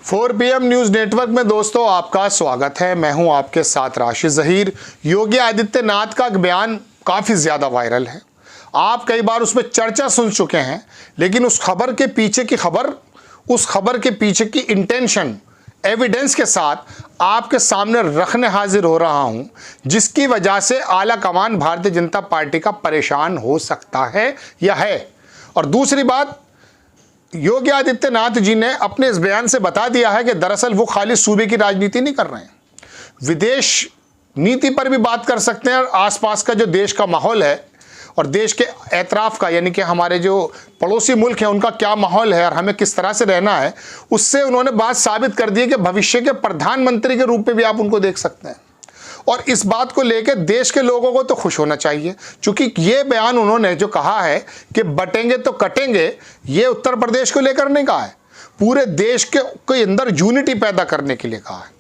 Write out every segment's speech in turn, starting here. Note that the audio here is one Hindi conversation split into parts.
4 PM न्यूज नेटवर्क में दोस्तों आपका स्वागत है। मैं हूं आपके साथ राशिद जहीर। योगी आदित्यनाथ का बयान काफ़ी ज़्यादा वायरल है। आप कई बार उसमें चर्चा सुन चुके हैं, लेकिन उस खबर के पीछे की खबर, उस खबर के पीछे की इंटेंशन एविडेंस के साथ आपके सामने रखने हाजिर हो रहा हूं, जिसकी वजह से आला कमान भारतीय जनता पार्टी का परेशान हो सकता है या है। और दूसरी बात, योगी आदित्यनाथ जी ने अपने इस बयान से बता दिया है कि दरअसल वो खाली सूबे की राजनीति नहीं कर रहे हैं, विदेश नीति पर भी बात कर सकते हैं। और आसपास का जो देश का माहौल है और देश के एतराफ़ का, यानी कि हमारे जो पड़ोसी मुल्क हैं, उनका क्या माहौल है और हमें किस तरह से रहना है, उससे उन्होंने बात साबित कर दी है कि भविष्य के प्रधानमंत्री के रूप में भी आप उनको देख सकते हैं। और इस बात को लेकर देश के लोगों को तो खुश होना चाहिए, क्योंकि ये बयान उन्होंने जो कहा है कि बटेंगे तो कटेंगे, ये उत्तर प्रदेश को लेकर नहीं कहा है, पूरे देश के अंदर यूनिटी पैदा करने के लिए कहा है।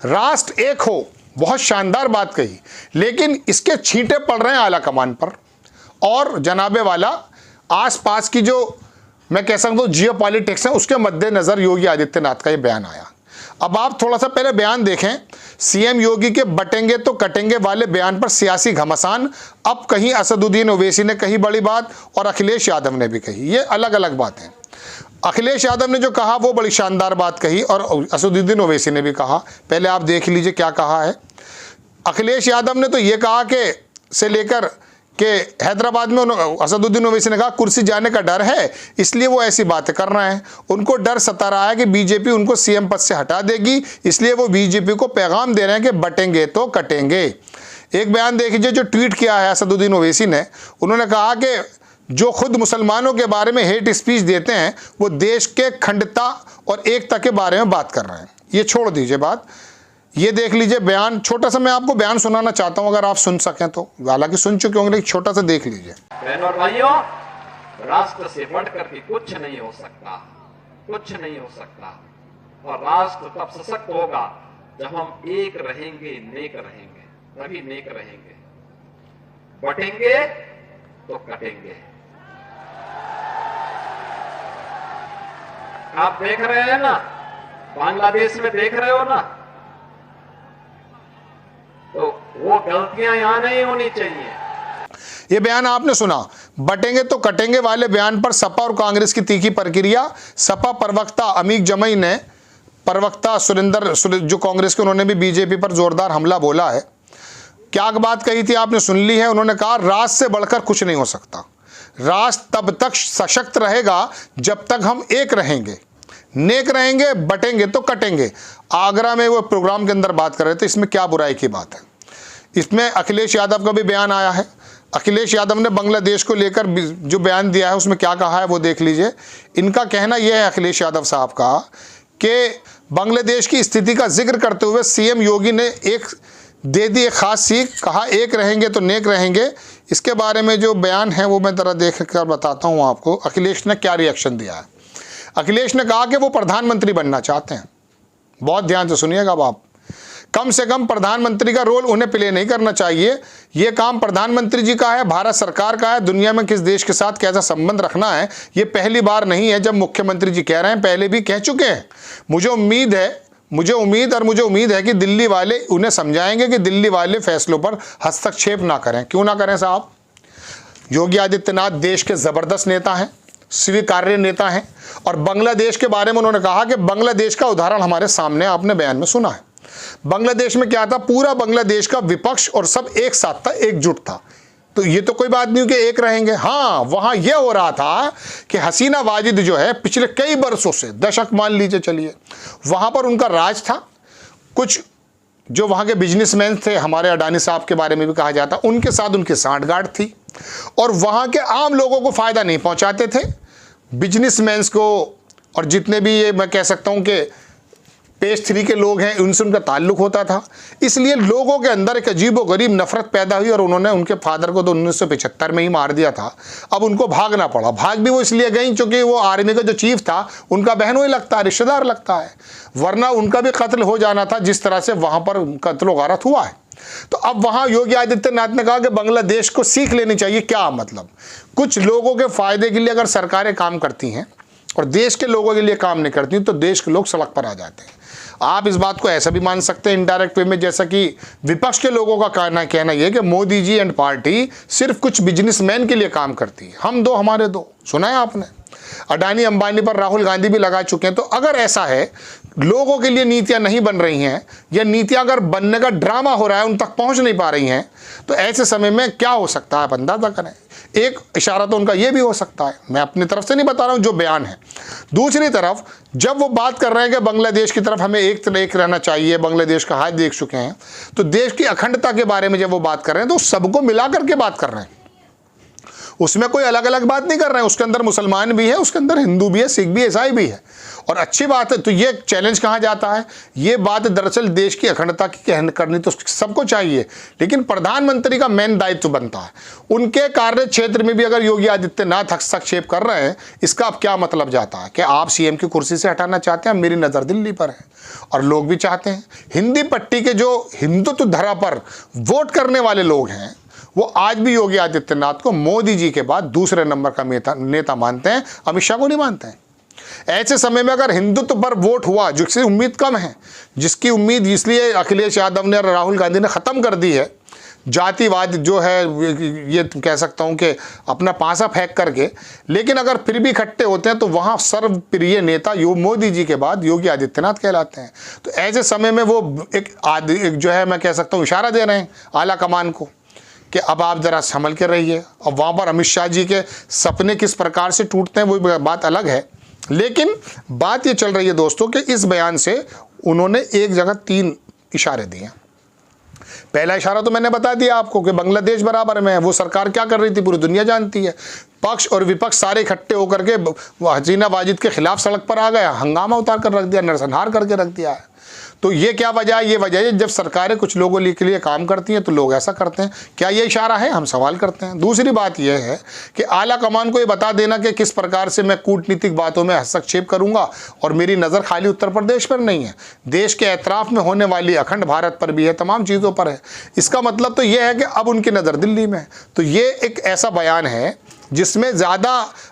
राष्ट्र एक हो, बहुत शानदार बात कही, लेकिन इसके छींटे पड़ रहे हैं आला कमान पर और जनाबे वाला आसपास की जो मैं कह सकता हूँ जियो पॉलिटिक्स है, उसके मद्देनज़र योगी आदित्यनाथ का ये बयान आया। अब आप थोड़ा सा पहले बयान देखें। सीएम योगी के बटेंगे तो कटेंगे वाले बयान पर सियासी घमासान। अब कहीं असदुद्दीन ओवैसी ने कही बड़ी बात और अखिलेश यादव ने भी कही, ये अलग अलग बातें। अखिलेश यादव ने जो कहा वो बड़ी शानदार बात कही और असदुद्दीन ओवैसी ने भी कहा। पहले आप देख लीजिए क्या कहा है। अखिलेश यादव ने तो ये कहा कि से लेकर कि हैदराबाद में असदुद्दीन ओवैसी ने कहा कुर्सी जाने का डर है, इसलिए वो ऐसी बातें कर रहे हैं। उनको डर सता रहा है कि बीजेपी उनको सीएम पद से हटा देगी, इसलिए वो बीजेपी को पैगाम दे रहे हैं कि बटेंगे तो कटेंगे। एक बयान देख लीजिए जो ट्वीट किया है असदुद्दीन ओवैसी ने। उन्होंने कहा कि जो खुद मुसलमानों के बारे में हेट स्पीच देते हैं, वो देश के अखंडता और एकता के बारे में बात कर रहे हैं। ये छोड़ दीजिए बात, ये देख लीजिए बयान। छोटा सा मैं आपको बयान सुनाना चाहता हूं, अगर आप सुन सकें तो। हालांकि सुन चुके होंगे, लेकिन छोटा सा देख लीजिए। बहनों और भाइयों, राष्ट्र से बढ़कर के कुछ नहीं हो सकता, कुछ नहीं हो सकता। और राष्ट्र तब सशक्त होगा जब हम एक रहेंगे, नेक रहेंगे, तभी नेक रहेंगे। बटेंगे तो कटेंगे। आप देख रहे हैं ना, बांग्लादेश में देख रहे हो ना, तो वो गलतियां यहां नहीं होनी चाहिए। ये बयान आपने सुना। बटेंगे तो कटेंगे वाले बयान पर सपा और कांग्रेस की तीखी प्रक्रिया। सपा प्रवक्ता अमीक जमई ने, प्रवक्ता सुरेंद्र जो कांग्रेस के, उन्होंने भी बीजेपी पर जोरदार हमला बोला है। क्या बात कही थी आपने सुन ली है। उन्होंने कहा राष्ट्र से बढ़कर कुछ नहीं हो सकता, राष्ट्र तब तक सशक्त रहेगा जब तक हम एक रहेंगे, नेक रहेंगे, बटेंगे तो कटेंगे। आगरा में वो प्रोग्राम के अंदर बात कर रहे थे, इसमें क्या बुराई की बात है। इसमें अखिलेश यादव का भी बयान आया है। अखिलेश यादव ने बांग्लादेश को लेकर जो बयान दिया है उसमें क्या कहा है वो देख लीजिए। इनका कहना यह है, अखिलेश यादव साहब का, कि बांग्लादेश की स्थिति का जिक्र करते हुए सीएम योगी ने एक दे दी एक खास सीख, कहा एक रहेंगे तो नेक रहेंगे। इसके बारे में जो बयान है वो मैं जरा देख कर बताता हूँ आपको अखिलेश ने क्या रिएक्शन दिया है। अखिलेश ने कहा कि वो प्रधानमंत्री बनना चाहते हैं। बहुत ध्यान से सुनिएगा आप। कम से कम प्रधानमंत्री का रोल उन्हें प्ले नहीं करना चाहिए। ये काम प्रधानमंत्री जी का है, भारत सरकार का है। दुनिया में किस देश के साथ कैसा संबंध रखना है, ये पहली बार नहीं है जब मुख्यमंत्री जी कह रहे हैं, पहले भी कह चुके हैं। मुझे उम्मीद है कि दिल्ली वाले उन्हें समझाएंगे कि दिल्ली वाले फैसलों पर हस्तक्षेप ना करें। क्यों ना करें साहब? योगी आदित्यनाथ देश के ज़बरदस्त नेता हैं, स्वीकार्य नेता हैं। और बांग्लादेश के बारे में उन्होंने कहा कि बांग्लादेश का उदाहरण हमारे सामने आपने बयान में सुना है। बांग्लादेश में क्या था, पूरा बांग्लादेश का विपक्ष और सब एक साथ था, एकजुट था। तो ये तो कोई बात नहीं कि एक रहेंगे। हाँ, वहां यह हो रहा था कि हसीना वाजिद जो है पिछले कई बरसों से, दशक मान लीजिए चलिए, वहां पर उनका राज था। कुछ जो वहां के बिजनेसमैन थे, हमारे अडानी साहब के बारे में भी कहा जाता, उनके साथ उनकी सांठगांठ थी और वहां के आम लोगों को फायदा नहीं पहुंचाते थे। बिजनेसमैन्स को और जितने भी ये मैं कह सकता हूं कि पेज 3 के लोग हैं, उनसे उनका ताल्लुक होता था। इसलिए लोगों के अंदर एक अजीबोगरीब नफरत पैदा हुई और उन्होंने उनके फादर को तो 1975 में ही मार दिया था। अब उनको भागना पड़ा। भाग भी वो इसलिए गई क्योंकि वो आर्मी का जो चीफ था उनका बहन वही लगता है, रिश्तेदार लगता है, वरना उनका भी कत्ल हो जाना था जिस तरह से वहाँ पर कत्ल गारत हुआ है। तो अब वहाँ योगी आदित्यनाथ ने कहा कि बांग्लादेश को सीख लेनी चाहिए। क्या मतलब? कुछ लोगों के फायदे के लिए अगर सरकारें काम करती हैं और देश के लोगों के लिए काम नहीं करती तो देश के लोग सड़क पर आ जाते हैं। आप इस बात को ऐसा भी मान सकते हैं इनडायरेक्ट वे में, जैसा कि विपक्ष के लोगों का कहना यह कि मोदी जी एंड पार्टी सिर्फ कुछ बिजनेसमैन के लिए काम करती है, हम दो हमारे दो। सुना है आपने? अडानी अंबानी पर राहुल गांधी भी लगा चुके हैं। तो अगर ऐसा है, लोगों के लिए नीतियां नहीं बन रही हैं या नीतियां अगर बनने का ड्रामा हो रहा है, उन तक पहुंच नहीं पा रही हैं, तो ऐसे समय में क्या हो सकता है आप अंदाजा करें। एक इशारा तो उनका यह भी हो सकता है, मैं अपनी तरफ से नहीं बता रहा हूं, जो बयान है। दूसरी तरफ जब वो बात कर रहे हैं कि बांग्लादेश की तरफ हमें एक रहना चाहिए, बांग्लादेश का हाथ देख चुके हैं, तो देश की अखंडता के बारे में जब वो बात कर रहे हैं तो सबको मिला करके बात कर रहे हैं, उसमें कोई अलग अलग बात नहीं कर रहे हैं। उसके अंदर मुसलमान भी है, उसके अंदर हिंदू भी है, सिख भी, ईसाई भी है, और अच्छी बात है। तो ये चैलेंज कहाँ जाता है? ये बात दरअसल देश की अखंडता की करनी तो सबको चाहिए, लेकिन प्रधानमंत्री का मेन दायित्व बनता है। उनके कार्य क्षेत्र में भी अगर योगी आदित्यनाथ हस्तक्षेप कर रहे हैं, इसका अब क्या मतलब जाता है कि आप सीएम की कुर्सी से हटाना चाहते हैं? मेरी नज़र दिल्ली पर है और लोग भी चाहते हैं। हिंदी पट्टी के जो हिंदुत्व धरा पर वोट करने वाले लोग हैं, वो आज भी योगी आदित्यनाथ को मोदी जी के बाद दूसरे नंबर का नेता मानते हैं, अमित शाह को नहीं मानते हैं। ऐसे समय में अगर हिंदुत्व पर वोट हुआ, जिसकी उम्मीद कम है, जिसकी उम्मीद इसलिए अखिलेश यादव ने और राहुल गांधी ने ख़त्म कर दी है, जातिवाद जो है ये कह सकता हूँ कि अपना पासा फेंक करके, लेकिन अगर फिर भी इकट्ठे होते हैं तो वहाँ सर्वप्रिय नेता मोदी जी के बाद योगी आदित्यनाथ कहलाते हैं। तो ऐसे समय में वो एक जो है मैं कह सकता हूँ इशारा दे रहे हैं आला कमान को कि अब आप ज़रा संभल के रहिए। और वहाँ पर अमित शाह जी के सपने किस प्रकार से टूटते हैं वो बात अलग है, लेकिन बात ये चल रही है दोस्तों कि इस बयान से उन्होंने एक जगह 3 इशारे दिए। पहला इशारा तो मैंने बता दिया आपको कि बांग्लादेश बराबर में है, वो सरकार क्या कर रही थी पूरी दुनिया जानती है। पक्ष और विपक्ष सारे इकट्ठे होकर के हसीना वाजिद के खिलाफ सड़क पर आ गया, हंगामा उतार कर रख दिया, नरसंहार करके रख दिया है। तो ये क्या वजह है? ये वजह है जब सरकारें कुछ लोगों के लिए काम करती हैं तो लोग ऐसा करते हैं। क्या ये इशारा है? हम सवाल करते हैं। दूसरी बात यह है कि आला कमान को ये बता देना कि किस प्रकार से मैं कूटनीतिक बातों में हस्तक्षेप करूंगा और मेरी नज़र खाली उत्तर प्रदेश पर नहीं है, देश के एतराफ़ में होने वाली अखंड भारत पर भी है, तमाम चीज़ों पर है। इसका मतलब तो यह है कि अब उनकी नज़र दिल्ली में है। तो ये एक ऐसा बयान है जिसमें ज़्यादा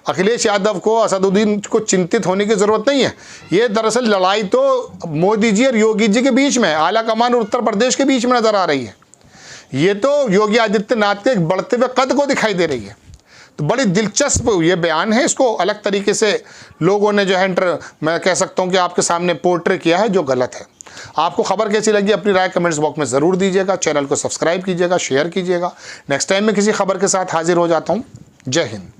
अखिलेश यादव को, असदुद्दीन को चिंतित होने की ज़रूरत नहीं है। ये दरअसल लड़ाई तो मोदी जी और योगी जी के बीच में, आला कमान और उत्तर प्रदेश के बीच में नज़र आ रही है। ये तो योगी आदित्यनाथ के एक बढ़ते हुए कद को दिखाई दे रही है। तो बड़ी दिलचस्प ये बयान है, इसको अलग तरीके से लोगों ने जो है मैं कह सकता हूँ कि आपके सामने पोर्ट्रे किया है, जो गलत है। आपको खबर कैसी लगी अपनी राय कमेंट्स बॉक्स में ज़रूर दीजिएगा। चैनल को सब्सक्राइब कीजिएगा, शेयर कीजिएगा। नेक्स्ट टाइम मैं किसी खबर के साथ हाजिर हो जाता हूँ। जय हिंद।